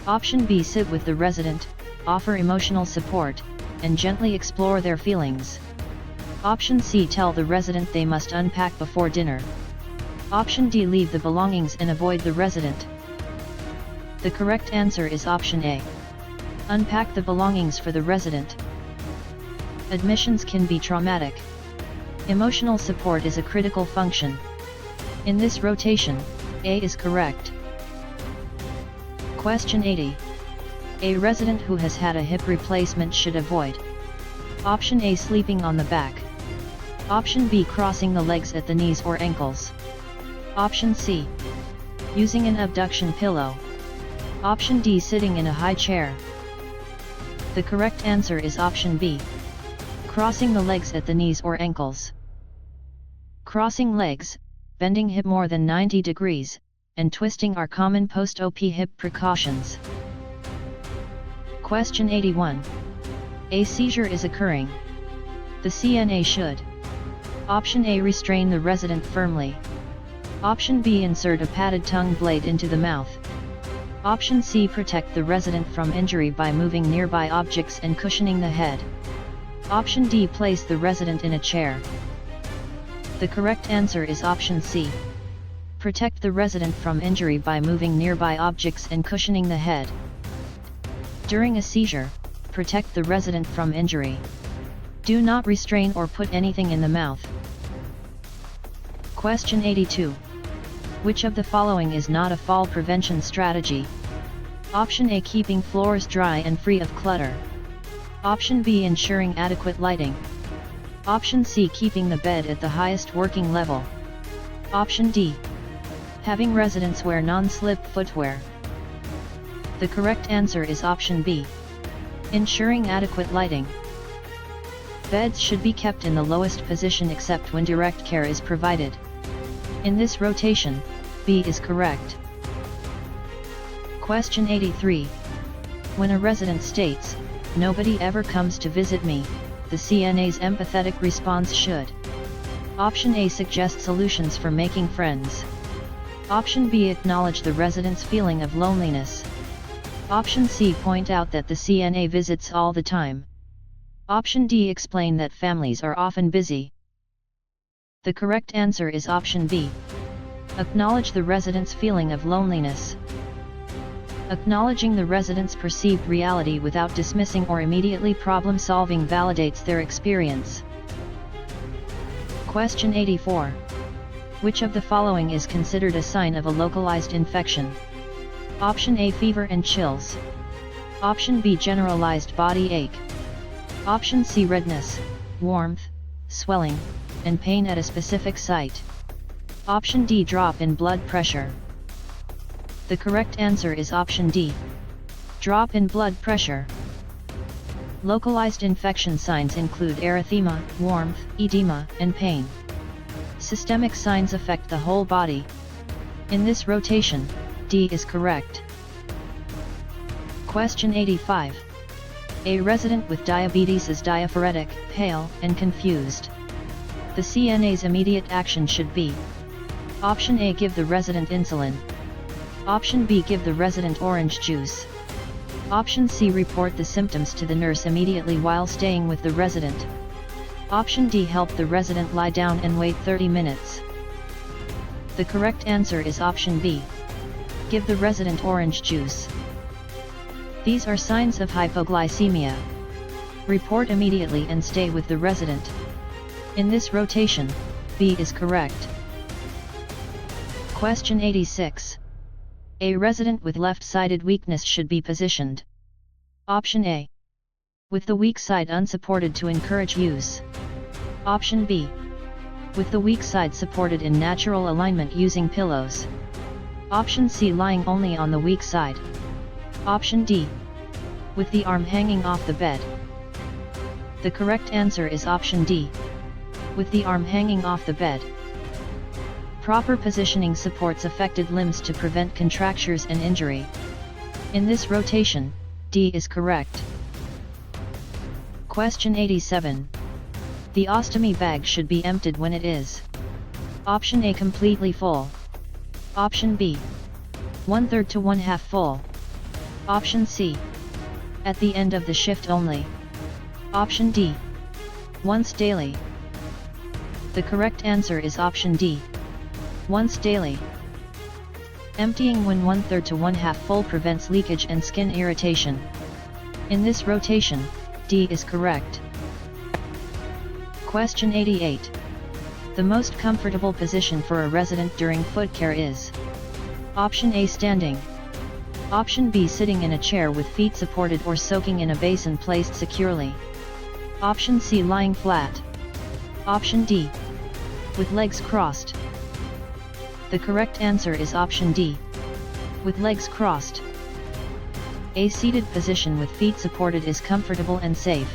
Option B. Sit with the resident, offer emotional support, and gently explore their feelings. Option C. Tell the resident they must unpack before dinner. Option D. Leave the belongings and avoid the resident. The correct answer is option A. Unpack the belongings for the resident. Admissions can be traumatic. Emotional support is a critical function. In this rotation, A is correct. Question 80. A resident who has had a hip replacement should avoid. Option A. Sleeping on the back. Option B. Crossing the legs at the knees or ankles. Option C. Using an abduction pillow. Option D. Sitting in a high chair. The correct answer is option B. Crossing the legs at the knees or ankles. Crossing legs, bending hip more than 90 degrees, and twisting are common post-op hip precautions. Question 81. A seizure is occurring. The CNA should: Option A, restrain the resident firmly. Option B, insert a padded tongue blade into the mouth. Option C, protect the resident from injury by moving nearby objects and cushioning the head. Option D, place the resident in a chair. The correct answer is option C. Protect the resident from injury by moving nearby objects and cushioning the head. During a seizure, protect the resident from injury. Do not restrain or put anything in the mouth. Question 82. Which of the following is not a fall prevention strategy? Option A, keeping floors dry and free of clutter. Option B, ensuring adequate lighting. Option C, keeping the bed at the highest working level. Option D, having residents wear non-slip footwear. The correct answer is option B. Ensuring adequate lighting. Beds should be kept in the lowest position except when direct care is provided. In this rotation, B is correct. Question 83. When a resident states, "Nobody ever comes to visit me," the CNA's empathetic response should: Option A, suggest solutions for making friends. Option B, acknowledge the resident's feeling of loneliness. Option C, point out that the CNA visits all the time. Option D, explain that families are often busy. The correct answer is option B. Acknowledge the resident's feeling of loneliness. Acknowledging the resident's perceived reality without dismissing or immediately problem-solving validates their experience. Question 84. Which of the following is considered a sign of a localized infection? Option A, fever and chills. Option B, generalized body ache. Option C, redness, warmth, swelling, and pain at a specific site. Option D, drop in blood pressure. The correct answer is option D. Drop in blood pressure. Localized infection signs include erythema, warmth, edema, and pain. Systemic signs affect the whole body. In this rotation, D is correct. Question 85. A resident with diabetes is diaphoretic, pale, and confused. The CNA's immediate action should be: Option A, give the resident insulin. Option B, give the resident orange juice. Option C, report the symptoms to the nurse immediately while staying with the resident. Option D, help the resident lie down and wait 30 minutes. The correct answer is option B. Give the resident orange juice. These are signs of hypoglycemia. Report immediately and stay with the resident. In this rotation, B is correct. Question 86. A resident with left-sided weakness should be positioned. Option A, with the weak side unsupported to encourage use. Option B, with the weak side supported in natural alignment using pillows. Option C, lying only on the weak side. Option D, with the arm hanging off the bed. The correct answer is option D, with the arm hanging off the bed. Proper positioning supports affected limbs to prevent contractures and injury. In this rotation, D is correct. Question 87. The ostomy bag should be emptied when it is: Option A, completely full. Option B, 1/3 to 1/2 full. Option C, at the end of the shift only. Option D, once daily. The correct answer is option D, once daily. Emptying when 1/3 to 1/2 full prevents leakage and skin irritation. In this rotation, D is correct. Question 88. The most comfortable position for a resident during foot care is: Option A, standing. Option B, sitting in a chair with feet supported or soaking in a basin placed securely. Option C, lying flat. Option D, with legs crossed. The correct answer is option D, with legs crossed. A seated position with feet supported is comfortable and safe.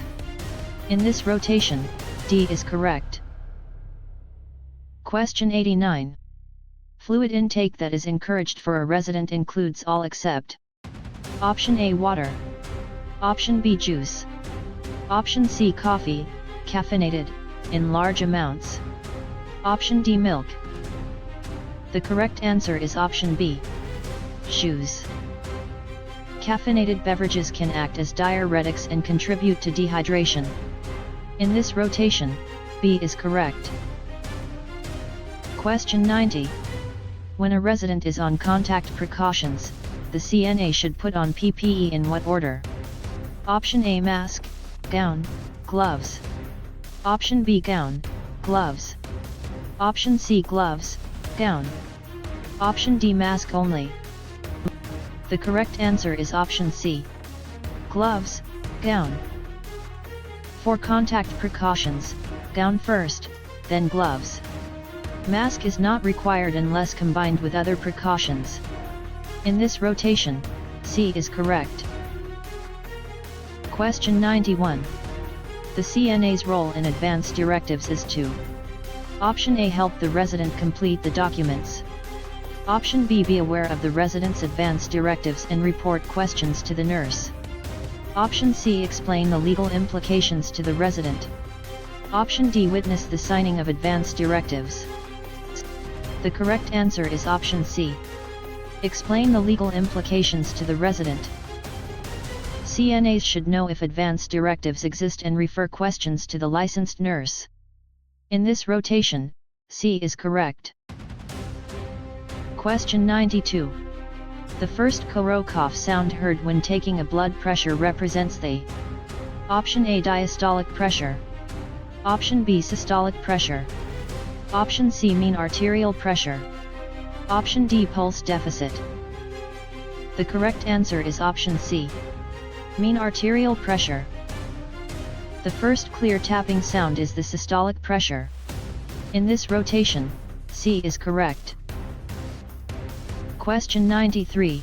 In this rotation, D is correct. Question 89. Fluid intake that is encouraged for a resident includes all except Option A water, Option B juice, Option C coffee, caffeinated, in large amounts, Option D milk. The correct answer is Option B, juice. Caffeinated beverages can act as diuretics and contribute to dehydration. In this rotation, B is correct. Question 90. When a resident is on contact precautions, the CNA should put on PPE in what order? Option A mask, gown, gloves. Option B gown, gloves. Option C gloves, gown. Option D mask only. The correct answer is Option C, gloves, gown. For contact precautions, gown first, then gloves. Mask is not required unless combined with other precautions. In this rotation, C is correct. Question 91. The CNA's role in advance directives is to Option A help the resident complete the documents. Option B be aware of the resident's advance directives and report questions to the nurse. Option C explain the legal implications to the resident. Option D witness the signing of advance directives. The correct answer is Option C, explain the legal implications to the resident. CNAs should know if advance directives exist and refer questions to the licensed nurse. In this rotation, C is correct. Question 92. The first Korokov sound heard when taking a blood pressure represents the Option A diastolic pressure, Option B systolic pressure, Option C mean arterial pressure, Option D pulse deficit. The correct answer is Option C, mean arterial pressure. The first clear tapping sound is the systolic pressure. In this rotation, C is correct. Question 93.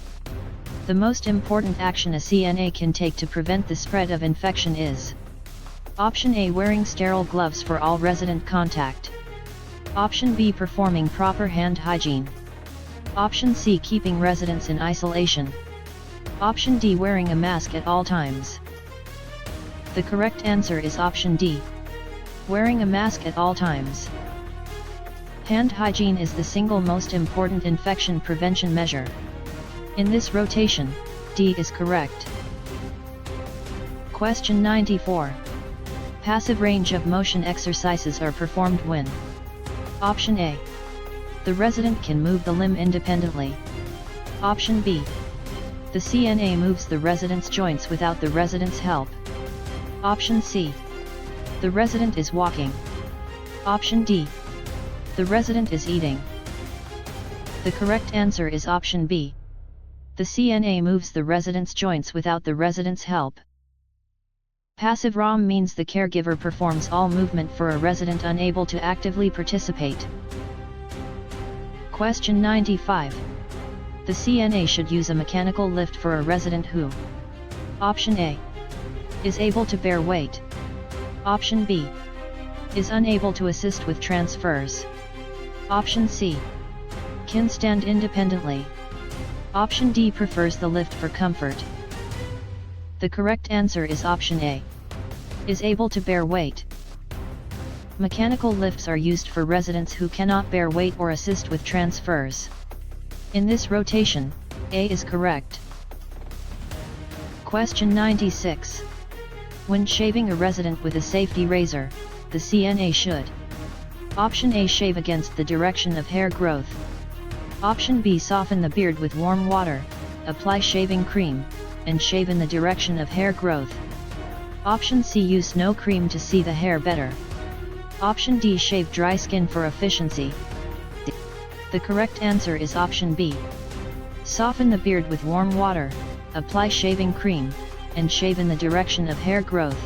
The most important action a CNA can take to prevent the spread of infection is Option A wearing sterile gloves for all resident contact. Option B performing proper hand hygiene. Option C keeping residents in isolation. Option D wearing a mask at all times. The correct answer is Option D, wearing a mask at all times. Hand hygiene is the single most important infection prevention measure. In this rotation, D is correct. Question 94. Passive range of motion exercises are performed when Option A, the resident can move the limb independently. Option B, the CNA moves the resident's joints without the resident's help. Option C, the resident is walking. Option D, the resident is eating. The correct answer is Option B. The CNA moves the resident's joints without the resident's help. Passive ROM means the caregiver performs all movement for a resident unable to actively participate. Question 95. The CNA should use a mechanical lift for a resident who Option A, is able to bear weight. Option B, is unable to assist with transfers. Option C, can stand independently. Option D prefers the lift for comfort. The correct answer is Option A, is able to bear weight. Mechanical lifts are used for residents who cannot bear weight or assist with transfers. In this rotation, A is correct. Question 96. When shaving a resident with a safety razor, the CNA should Option A shave against the direction of hair growth. Option B soften the beard with warm water, apply shaving cream, and shave in the direction of hair growth. Option C use no cream to see the hair better. Option D shave dry skin for efficiency. The correct answer is Option B. Soften the beard with warm water, apply shaving cream, and shave in the direction of hair growth.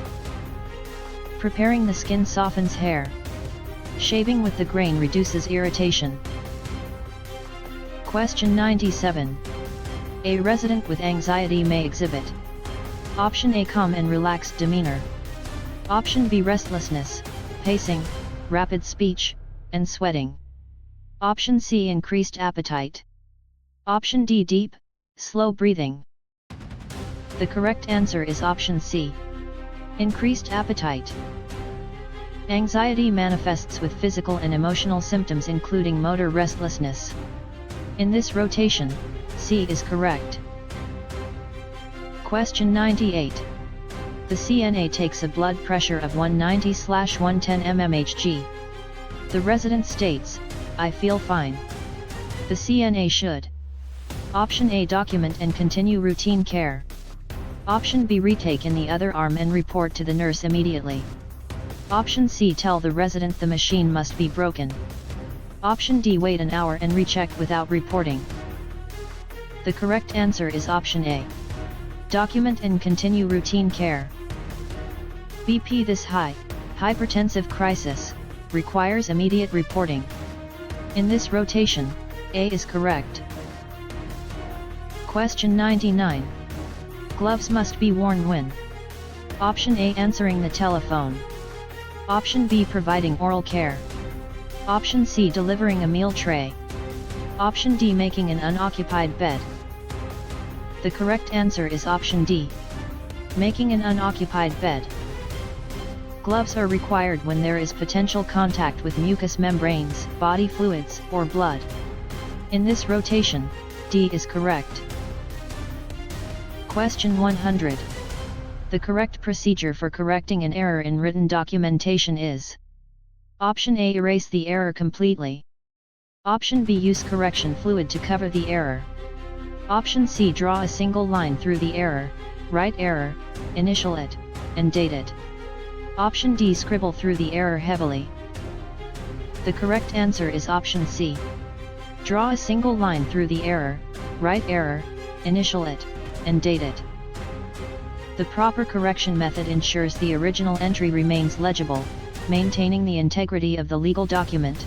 Preparing the skin softens hair. Shaving with the grain reduces irritation. Question 97. A resident with anxiety may exhibit. Option A, calm and relaxed demeanor. Option B, restlessness, pacing, rapid speech, and sweating. Option C, increased appetite. Option D, deep, slow breathing. The correct answer is option C. Increased appetite. Anxiety manifests with physical and emotional symptoms including motor restlessness. In this rotation, C is correct. Question 98. The CNA takes a blood pressure of 190/110 mmHg. The resident states, "I feel fine." The CNA should: Option A, document and continue routine care. Option B, retake in the other arm and report to the nurse immediately. Option C, tell the resident the machine must be broken. Option D, wait an hour and recheck without reporting. The correct answer is option A. Document and continue routine care. BP, this hypertensive crisis, requires immediate reporting. In this rotation, A is correct. Question 99. Gloves must be worn when: Option A, answering the telephone. Option B, providing oral care. Option C, delivering a meal tray. Option D, making an unoccupied bed. The correct answer is option D. Making an unoccupied bed. Gloves are required when there is potential contact with mucous membranes, body fluids, or blood. In this rotation, D is correct. Question 100. The correct procedure for correcting an error in written documentation is: Option A, erase the error completely. Option B, use correction fluid to cover the error. Option C, draw a single line through the error, write error, initial it, and date it. Option D, scribble through the error heavily. The correct answer is option C. Draw a single line through the error, write error, initial it, and date it. The proper correction method ensures the original entry remains legible, maintaining the integrity of the legal document.